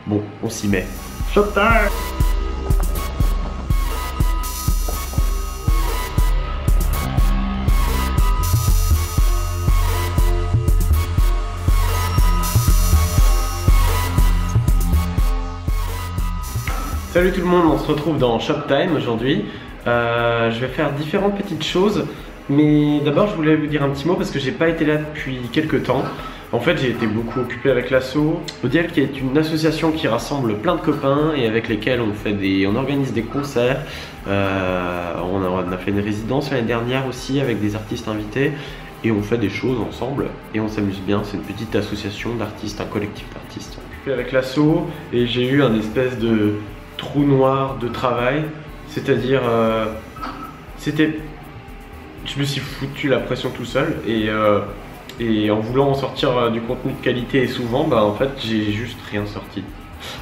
Bon, on s'y met. Shoptime! Salut tout le monde, on se retrouve dans Shoptime aujourd'hui. Je vais faire différentes petites choses, mais d'abord je voulais vous dire un petit mot parce que j'ai pas été là depuis quelques temps. En fait, j'ai été beaucoup occupé avec l'asso ODL, qui est une association qui rassemble plein de copains et avec lesquels on organise des concerts. On a fait une résidence l'année dernière aussi avec des artistes invités et on fait des choses ensemble et on s'amuse bien. C'est une petite association d'artistes, un collectif d'artistes. Je suis avec l'asso et j'ai eu un espèce de trou noir de travail, c'est-à-dire je me suis foutu la pression tout seul et en voulant sortir du contenu de qualité et souvent, bah en fait j'ai juste rien sorti.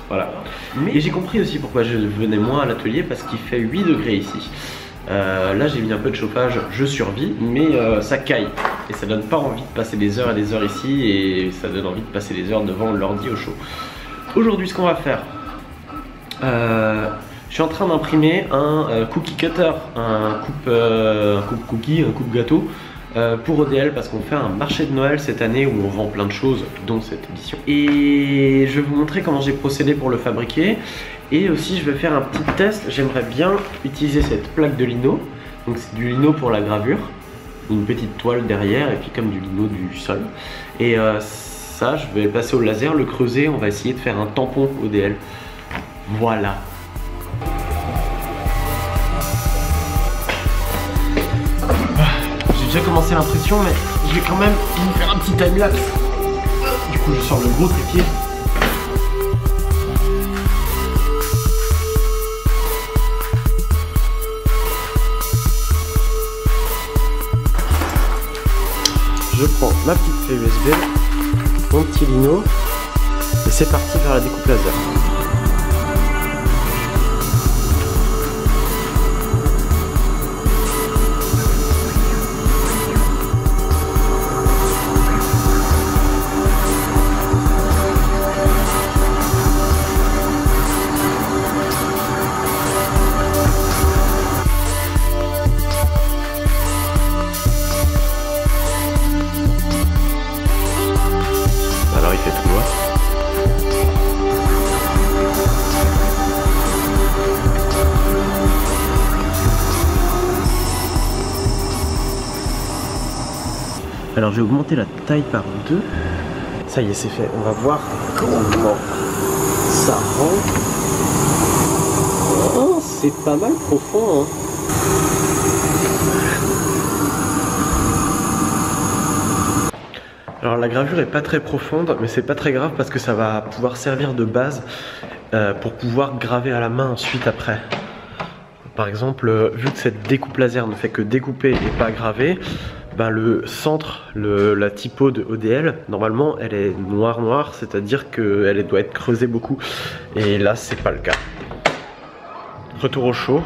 Voilà. Et j'ai compris aussi pourquoi je venais moins à l'atelier, parce qu'il fait 8 degrés ici. Là j'ai mis un peu de chauffage, je survis, mais ça caille et ça donne pas envie de passer des heures et des heures ici, et ça donne envie de passer des heures devant l'ordi au chaud. Aujourd'hui, ce qu'on va faire, je suis en train d'imprimer un cookie cutter, un coupe cookie, un coupe gâteau pour ODL, parce qu'on fait un marché de Noël cette année où on vend plein de choses, dont cette édition. Et je vais vous montrer comment j'ai procédé pour le fabriquer. Et aussi je vais faire un petit test. J'aimerais bien utiliser cette plaque de lino. Donc c'est du lino pour la gravure, une petite toile derrière et puis comme du lino du sol. Et ça je vais passer au laser, le creuser, on va essayer de faire un tampon ODL. Voilà. J'ai déjà commencé l'impression, mais je vais quand même vous faire un petit timelapse. Du coup je sors le gros trépied. Je prends ma petite clé USB, mon petit lino, et c'est parti vers la découpe laser. Alors il fait tout noir. Alors j'ai augmenté la taille par 2. Ça y est, c'est fait. On va voir comment ça rentre. Oh, c'est pas mal profond, hein. Alors la gravure est pas très profonde, mais c'est pas très grave parce que ça va pouvoir servir de base pour pouvoir graver à la main ensuite après. Par exemple, vu que cette découpe laser ne fait que découper et pas graver, ben le centre, la typo de ODL, normalement elle est noire, c'est-à-dire qu'elle doit être creusée beaucoup. Et là c'est pas le cas. Retour au chaud.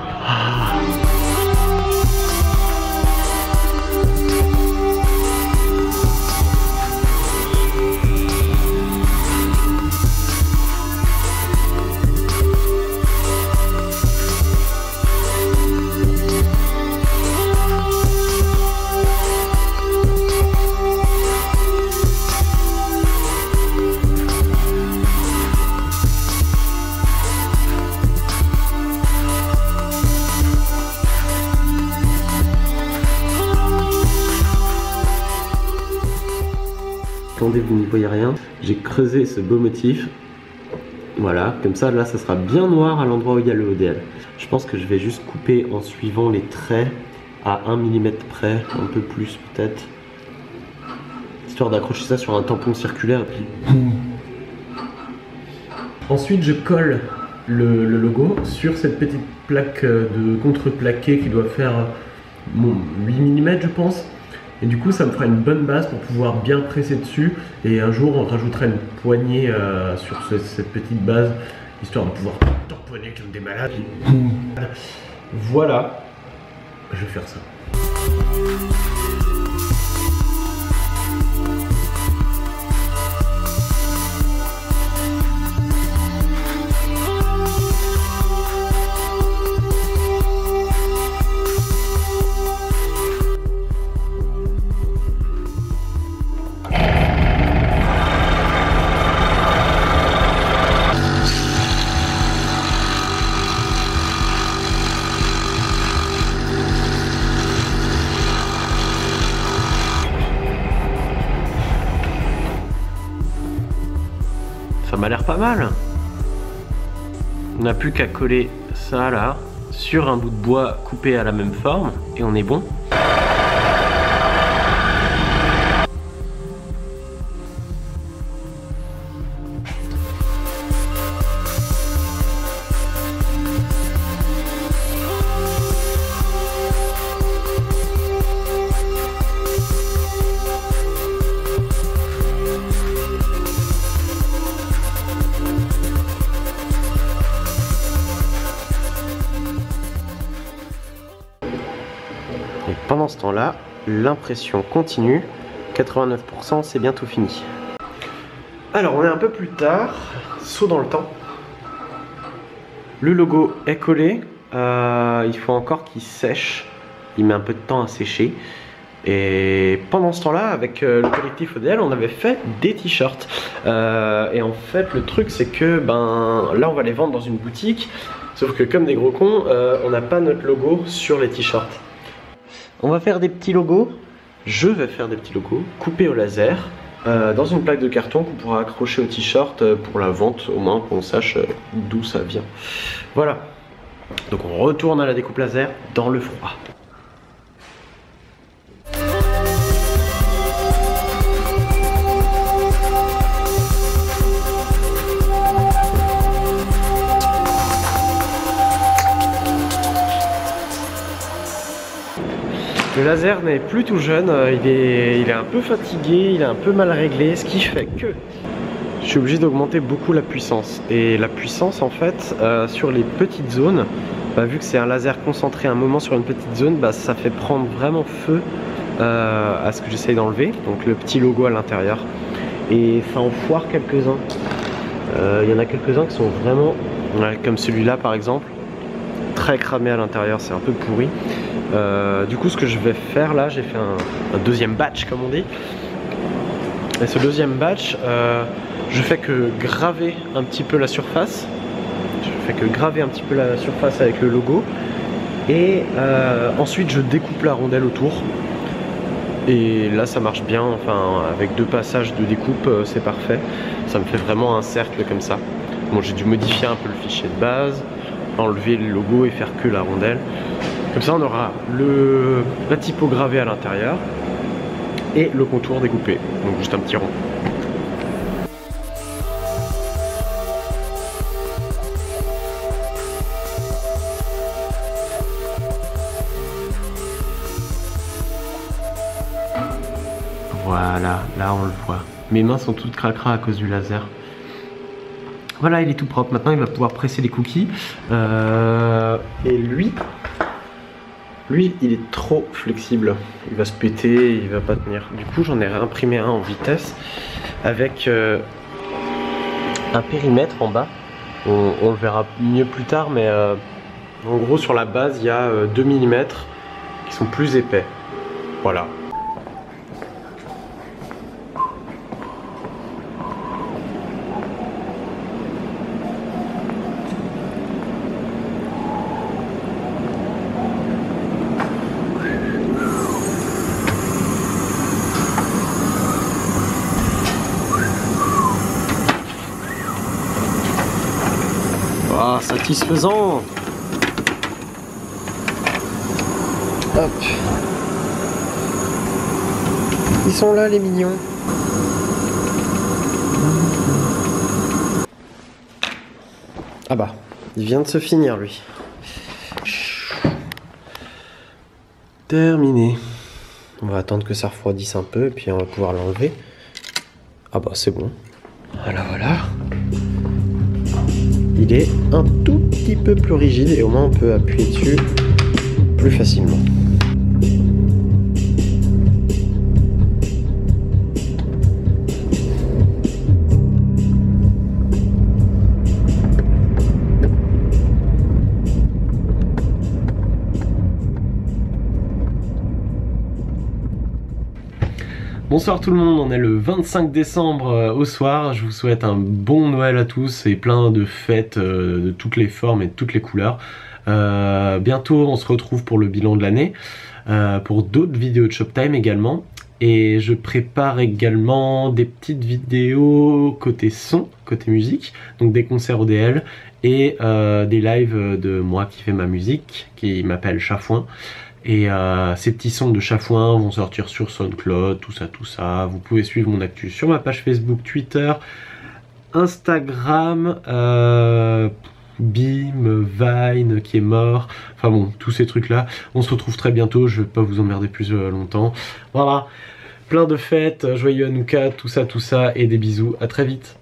Attendez, vous ne voyez rien. J'ai creusé ce beau motif. Voilà, comme ça, là, ça sera bien noir à l'endroit où il y a le ODL. Je pense que je vais juste couper en suivant les traits à 1 mm près, un peu plus peut-être. Histoire d'accrocher ça sur un tampon circulaire et puis boum. Ensuite, je colle le logo sur cette petite plaque de contreplaqué qui doit faire 8 mm, je pense. Et du coup ça me fera une bonne base pour pouvoir bien presser dessus, et un jour on rajoutera une poignée sur cette petite base, histoire de pouvoir tamponner comme des malades. Voilà, je vais faire ça. ça m'a l'air pas mal. On n'a plus qu'à coller ça là sur un bout de bois coupé à la même forme et on est bon. Et pendant ce temps-là, l'impression continue. 89%, c'est bientôt fini. Alors, on est un peu plus tard. Saut dans le temps. Le logo est collé. Il faut encore qu'il sèche. Il met un peu de temps à sécher. Et pendant ce temps-là, avec le collectif ODL, on avait fait des t-shirts. Et en fait, le truc, c'est que là, on va les vendre dans une boutique. Sauf que comme des gros cons, on n'a pas notre logo sur les t-shirts. On va faire des petits logos. Je vais faire des petits logos coupés au laser dans une plaque de carton qu'on pourra accrocher au t-shirt pour la vente, au moins qu'on sache d'où ça vient. Voilà. Donc on retourne à la découpe laser dans le froid. Le laser n'est plus tout jeune, il est un peu fatigué, il est un peu mal réglé, ce qui fait que je suis obligé d'augmenter beaucoup la puissance. Et la puissance en fait, sur les petites zones, vu que c'est un laser concentré un moment sur une petite zone, ça fait prendre vraiment feu à ce que j'essaye d'enlever, donc le petit logo à l'intérieur. Et ça en foire quelques-uns. Il y en a quelques-uns qui sont vraiment, comme celui-là par exemple, très cramé à l'intérieur, c'est un peu pourri. Du coup ce que je vais faire là, j'ai fait un deuxième batch comme on dit. Et ce deuxième batch, je fais que graver un petit peu la surface. Je fais que graver un petit peu la surface avec le logo. Et ensuite je découpe la rondelle autour. Et là ça marche bien, enfin avec 2 passages de découpe c'est parfait. Ça me fait vraiment un cercle comme ça. Bon, j'ai dû modifier un peu le fichier de base, enlever le logo et faire que la rondelle. Comme ça on aura la typo gravée à l'intérieur et le contour découpé, donc juste un petit rond. Voilà, là on le voit. Mes mains sont toutes cracra à cause du laser. Voilà, il est tout propre. Maintenant il va pouvoir presser les cookies. Et lui, il est trop flexible. Il va se péter, il va pas tenir. Du coup, j'en ai imprimé un en vitesse avec un périmètre en bas. On le verra mieux plus tard, mais en gros, sur la base, il y a 2 mm qui sont plus épais. Voilà. Ah, satisfaisant. Hop. Ils sont là les mignons. Ah bah, il vient de se finir lui. Terminé. On va attendre que ça refroidisse un peu et puis on va pouvoir l'enlever. Ah bah c'est bon. Voilà, voilà. Il est un tout petit peu plus rigide et au moins on peut appuyer dessus plus facilement. Bonsoir tout le monde, on est le 25 décembre au soir. Je vous souhaite un bon Noël à tous et plein de fêtes de toutes les formes et de toutes les couleurs. Bientôt on se retrouve pour le bilan de l'année, pour d'autres vidéos de Shoptime également. Et je prépare également des petites vidéos côté son, côté musique, donc des concerts ODL et des lives de moi qui fais ma musique, qui m'appelle Chafouin. Et ces petits sons de Chafouin vont sortir sur SoundCloud, tout ça. Vous pouvez suivre mon actu sur ma page Facebook, Twitter, Instagram, Beam, Vine qui est mort, enfin bon, tous ces trucs là. On se retrouve très bientôt, je vais pas vous emmerder plus longtemps. Voilà, plein de fêtes, joyeux Hanouka, tout ça, et des bisous, à très vite.